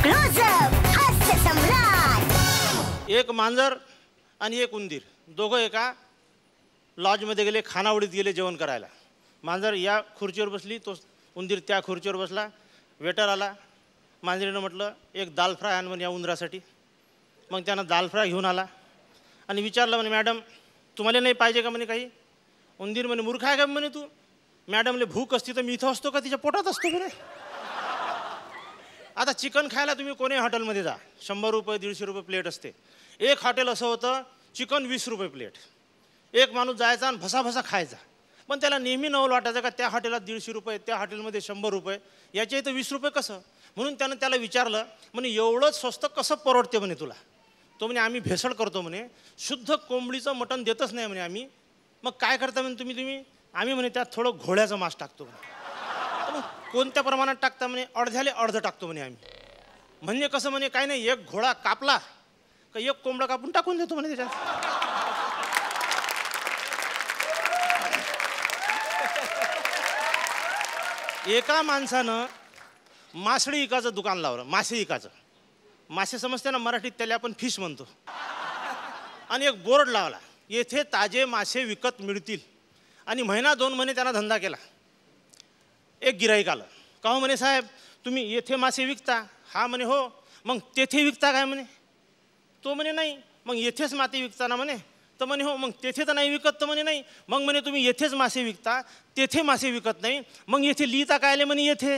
Close up हास्य सम्राट. एक मांजर आणि एक उंदीर दोघं एका लॉजमध्ये गेले, खानावळीत गेले जेवण करायला. मांजर या खुर्चीवर बसली, तो उंदीर त्या खुर्चीवर बसला. वेटर आला. मांजरीनं म्हटलं एक दाल फ्राय आण म्हणे या उंदरासाठी. मग त्यानं दाल फ्राय घेऊन आला आणि विचारलं म्हणे मॅडम तुम्हाला नाही पाहिजे का म्हणे काही. उंदीर म्हणे मूर्ख आहे का म्हणे तू. मॅडमले भूक असती तर मी इथं असतो का, तिच्या पोटात असतो म्हणे. आता चिकन खायला तुम्ही कोणी हॉटेलमध्ये जा, 100 रुपये 150 रुपये प्लेट असते. एक हॉटेल असं होतं चिकन 20 रुपये प्लेट. एक माणूस जायचा आणि भसाभसा खायचा. पण त्याला नेहमी नवल वाटायचं का त्या हॉटेलात 150 रुपये, त्या हॉटेलमध्ये 100 रुपये, याच्या इथं 20 रुपये कसं. म्हणून त्यानं त्याला विचारलं म्हणे एवढं स्वस्त कसं परवडते म्हणे तुला. तो म्हणे आम्ही भेसळ करतो म्हणे, शुद्ध कोंबडीचं मटण देतच नाही म्हणे आम्ही. मग काय करता म्हणे तुम्ही. आम्ही म्हणे त्यात थोडं घोड्याचं मांस टाकतो म्हणे. मग कोणत्या प्रमाणात टाकता म्हणे, अर्ध्याले अर्ध टाकतो म्हणे आम्ही. म्हणजे कसं म्हणे काय नाही, एक घोडा कापला का एक कोंबडा कापून टाकून देतो म्हणे त्याच्यात. एका माणसानं मासळी इकाचं दुकान लावलं, मासे इकाचं. मासे समजते ना मराठीत, त्याला आपण फिश म्हणतो. आणि एक बोर्ड लावला, येथे ताजे मासे विकत मिळतील. आणि महिना 2 महिने त्यानं धंदा केला. एक गिऱ्हाईक आलं. का हो म्हणे साहेब तुम्ही येथे मासे विकता. हा म्हणे हो. मग तेथे विकता काय म्हणे. तो म्हणे नाही. मग येथेच मासे विकता ना म्हणे. तर म्हणे हो. मग तेथे तर नाही विकत. तर म्हणे नाही. मग म्हणे तुम्ही येथेच मासे विकता, तेथे मासे विकत नाही, मग येथे लिहिता काय आले म्हणे येथे.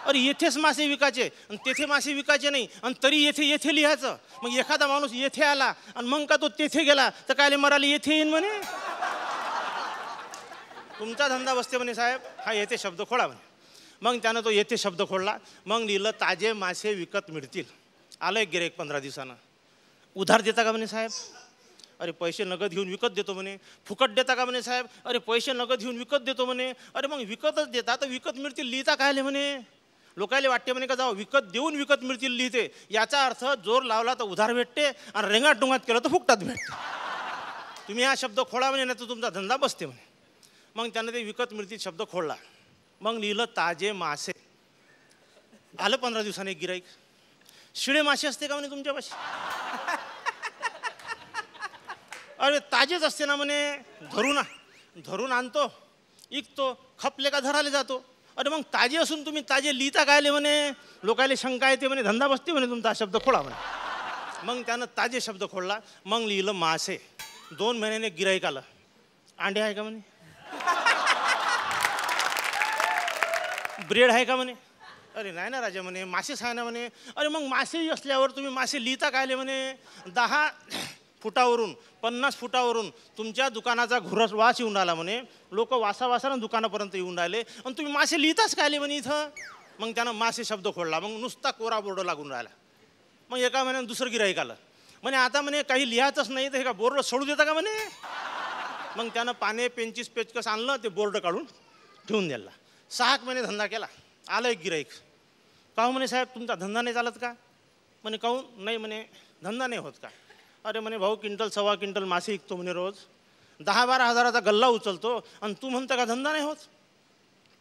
अरे येथेच मासे विकायचे आणि तेथे मासे विकायचे नाही, आणि तरी येथे लिहायचं. मग एखादा माणूस येथे आला आणि मग का तो तेथे गेला तर काय मराली येथे येईन म्हणे. तुमचा धंदा बसते म्हणे साहेब, हा येथे शब्द खोडा म्हणे. मग त्यानं तो येथे शब्द खोडला. मग लिहिलं ताजे मासे विकत मिळतील. आलं एक गिऱ्हाईक 15 दिवसानं. उधार देता का म्हणे साहेब. अरे पैसे नगद घेऊन विकत देतो म्हणे. फुकट देता का म्हणे साहेब. अरे पैसे नगद घेऊन विकत देतो म्हणे. अरे मग विकतच देता तर विकत मिळतील लिहिता काय म्हणे. लोकायला वाटते म्हणे का जाऊ विकत देऊन विकत मिळतील लिहिते. याचा अर्थ जोर लावला तर उधार भेटते आणि रेंगाट डोंगात केलं तर फुकटात भेटते. तुम्ही हा शब्द खोडा म्हणे, नाही तर तुमचा धंदा बसते म्हणे. मग त्यानं ते विकत मिळतील शब्द खोडला. मग लिहिलं ताजे मासे. आलं 15 दिवसांनी एक गिऱ्हाईक. शिळे मासे असते का म्हणे तुमच्यापाशी. अरे ताजेच असते ना म्हणे. धरून आणतो, इकतो, खपले का धराले जातो. अरे मग ताजे असून तुम्ही ताजे लिहिता काय म्हणे. लोकायला शंका येते म्हणे, धंदा बसते म्हणे तुमचा शब्द खोडा म्हणे. मग त्यानं ताजे शब्द खोडला. मग लिहिलं मासे. 2 महिन्याने गिऱ्हाईक आलं. अंडे आहे का म्हणे. ब्रेड आहे का म्हणे. अरे नाही ना राजा म्हणे, मासेच आहे ना म्हणे. अरे मग मासेही असल्यावर तुम्ही मासे लिहिता काय म्हणे. 10 फुटावरून 50 फुटावरून तुमच्या दुकानाचा घुरस वास येऊन राहिला म्हणे. लोक वासावासानं दुकानापर्यंत येऊन राहिले आणि तुम्ही मासे लिहिताच काय म्हणे इथं. मग त्यानं मासे शब्द खोडला. मग नुसता कोरा बोर्ड लागून राहिला. मग एका महिन्यानं दुसरं गिऱ्हाईक आलं. म्हणे आता म्हणे काही लिहायचंच नाही तर हे का बोर्ड सोडू देता का म्हणे. मग त्यानं पाने पेंचीस पेचकस आणलं, ते बोर्ड काढून ठेवून द्यायला. 6 महिने धंदा केला. आलं एक गिऱ्हाईक. काहून म्हणे साहेब तुमचा धंदा नाही चालत का. म्हणे काहून नाही म्हणे, धंदा नाही होत का. अरे म्हणे भाऊ क्विंटल 1.25 क्विंटल मासे विकतो म्हणे रोज, 10-12 हजाराचा गल्ला उचलतो आणि तू म्हणता का धंदा नाही होत.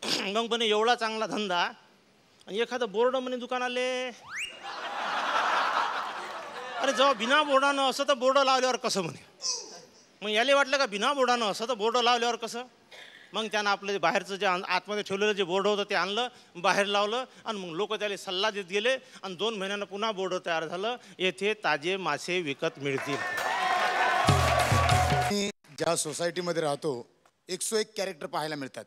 मग म्हणे एवढा चांगला धंदा आणि एखादं बोर्ड म्हणे दुकानाले. अरे जेव्हा बिना बोर्डानं असं तर बोर्ड लावल्यावर कसं म्हणे. मग याले वाटलं का बिना बोर्डानं असं तर बोर्ड लावल्यावर कसं. मग त्यानं आपलं बाहेरचं जे आतमध्ये ठेवलेलं जे बोर्ड होतं ते आणलं, बाहेर लावलं आणि मग लोक त्याला सल्ला देत गेले आणि 2 महिन्यानं पुन्हा बोर्ड तयार झालं, येथे ताजे मासे विकत मिळतील. मी ज्या सोसायटीमध्ये राहतो 101 कॅरेक्टर पाहायला मिळतात.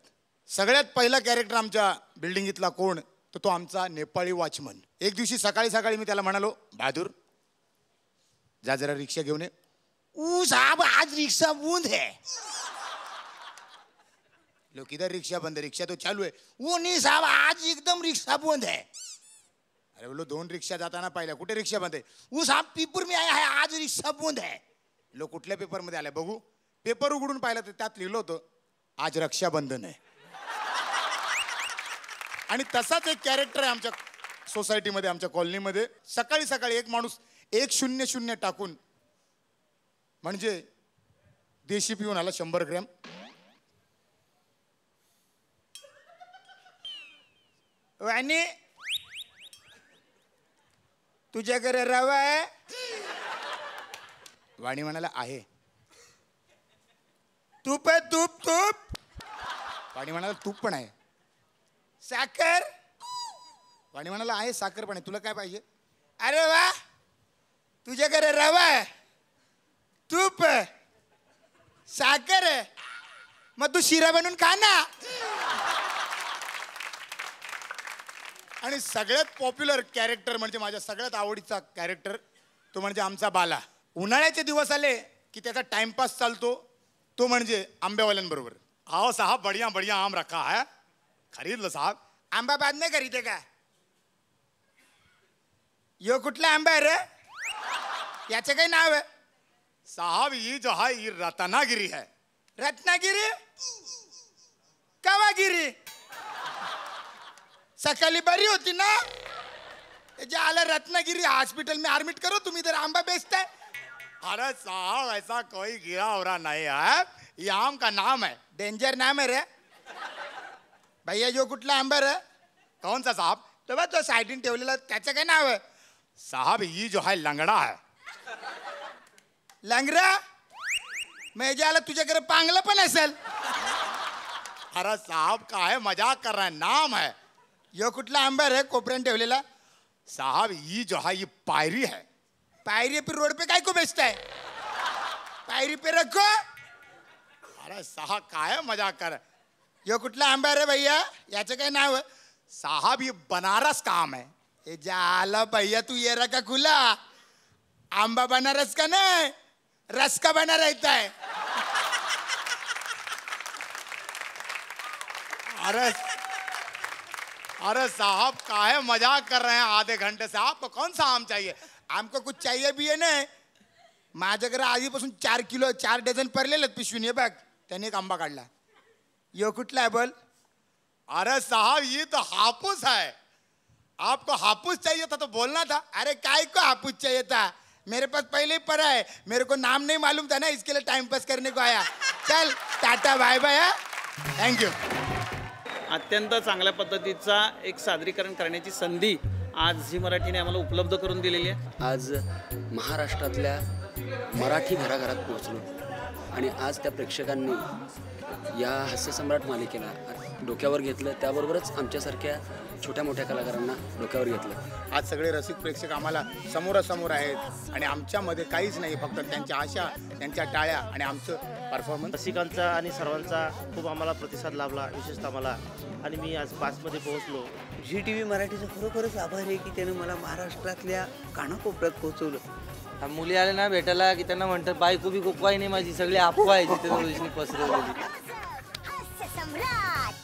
सगळ्यात पहिला कॅरेक्टर आमच्या बिल्डिंगीतला कोण, तर तो आमचा नेपाळी वॉचमन. एक दिवशी सकाळी मी त्याला म्हणालो, बहादूर जा जरा रिक्षा घेऊन ये. ऊ साहब आज रिक्षा बंद है. लो किधर रिक्शा बंद है, रिक्शा तो चालू है. वो नहीं साहब आज एकदम रिक्शा बंद है. अरे बोलो 2 रिक्षा जाताना पाहिल्या, कुठे रिक्षा बंद है. वो साहब पेपर में आया है आज रिक्षा बंद है. लो कुठल्या पेपर मध्ये आलाय बघू. पेपर उघडून पाहिलं तर त्यात लिहिलं होतं आज रक्षाबंधन आहे. आणि तसाच एक कॅरेक्टर आहे आमच्या सोसायटीमध्ये, आमच्या कॉलनीमध्ये. सकाळी एक माणूस 100 टाकून म्हणजे देशी पिऊन आला 100 ग्रॅम. वाणी तुझ्याकडे रवा आहे? वाणी म्हणाला आहे. तूप आहे? तूप तूप. वाणी म्हणाला तूप पण आहे. साखर? वाणी म्हणाला आहे साखर पण आहे. तुला काय पाहिजे? अरे वा, तुझ्याकडे रवा आहे, तूप आहे, साखर आहे, मग तू शिरा बनवून खा ना. आणि सगळ्यात पॉप्युलर कॅरेक्टर म्हणजे माझ्या सगळ्यात आवडीचा कॅरेक्टर तो म्हणजे आमचा बाला. उन्हाळ्याचे दिवस आले की त्याचा टाइमपास चालतो तो म्हणजे आंब्यावाल्यांबरोबर. आओ साहब, बढ़िया बढ़िया आम रखा है, खरीद लो साहब. आंबा बाद में खरीदे का? यो कुठला आंबा आहे रे? याचं काही नाव आहे? साहब ये जो है ये रत्नागिरी है. रत्नागिरी? कावागिरी? सकाळी बरी होती ना? आला रत्नागिरी हॉस्पिटल में एडमिट करो, तुम इधर आंबा बेचते है. अरे साहब ऐसा कोई गिरा हो रहा नहीं है, ये आम का नाम है. डेंजर नाम है रे भैया. जो कुठला आंबा रे? कौन सा साहब? तो बघ तो साईडीन ठेवलेला त्याचं काय नाव आहे? साहब ये जो है लंगड़ा है. लंगड़ा? मैं आला तुझ्याकडे पांगला पण असेल. अरे साहब काय मजाक कर रहे हैं, नाम है. यो कुठला आंबा रे कोपऱ्यान ठेवलेला? साहब ये जो है ये पायरी है. पायरी पे रोड पे काय को बेचता है? पायरी पे रखो. अरे साहब काय मजाक कर. यो कुठला आंबा रे भैया? याचं काय नाव आहे? साहब ये बनारस का आम है. हे जाला भैया तू ये रखा खुला. आंबा बनारस का नहीं, रस का बना रहता है. अरे अरे साहब काहे मजाक कर रहे हैं आधे घंटे से. आपको कौन सा आम चाहिए? आमको कुछ चाहिए भी है नहीं. माझ्याकडे आधीपासून 4 किलो 4 डझन पडलेले पिशवीन. हे बघ त्याने एक आंबा काढला. यो कुठला आहे बोल? अरे साहब ये तो हापूस है. आपको हापूस चाहिए था तो बोलना था. अरे काय को हापूस चाहिए था? मेरे पास पहले ही पड़ा है, मेरे को नाम नहीं मालूम था ना, इसके लिए टाइम पास करने को आया. चल टाटा बाय बाय. थँक्यू. अत्यंत चांगल्या पद्धतीचा एक सादरीकरण करण्याची संधी आज झी मराठीने आम्हाला उपलब्ध करून दिलेली आहे. आज महाराष्ट्रातल्या मराठी घराघरात पोहोचलो आणि आज त्या प्रेक्षकांनी या हास्यसम्राट मालिकेला डोक्यावर घेतलं, त्याबरोबरच आमच्यासारख्या छोट्या मोठ्या कलाकारांना डोक्यावर घेतलं. आज सगळे रसिक प्रेक्षक आम्हाला समोरासमोर आहेत आणि आमच्यामध्ये काहीच नाही, फक्त त्यांच्या आशा, त्यांच्या टाळ्या आणि आमचं परफॉर्मन्स. रसिकांचा आणि सर्वांचा खूप आम्हाला प्रतिसाद लाभला, विशेषतः मला. आणि मी आज 5मध्ये पोहोचलो. झी टी व्ही मराठीचं खरोखरच आभार आहे की त्यानं मला महाराष्ट्रातल्या कानाकोपऱ्यात पोहोचवलं. मुली आल्या ना भेटायला की त्यांना म्हणतात बायको बी खूप काही नाही माझी, सगळी अफवा आहे तिथे पसरवलेली. हास्य सम्राट.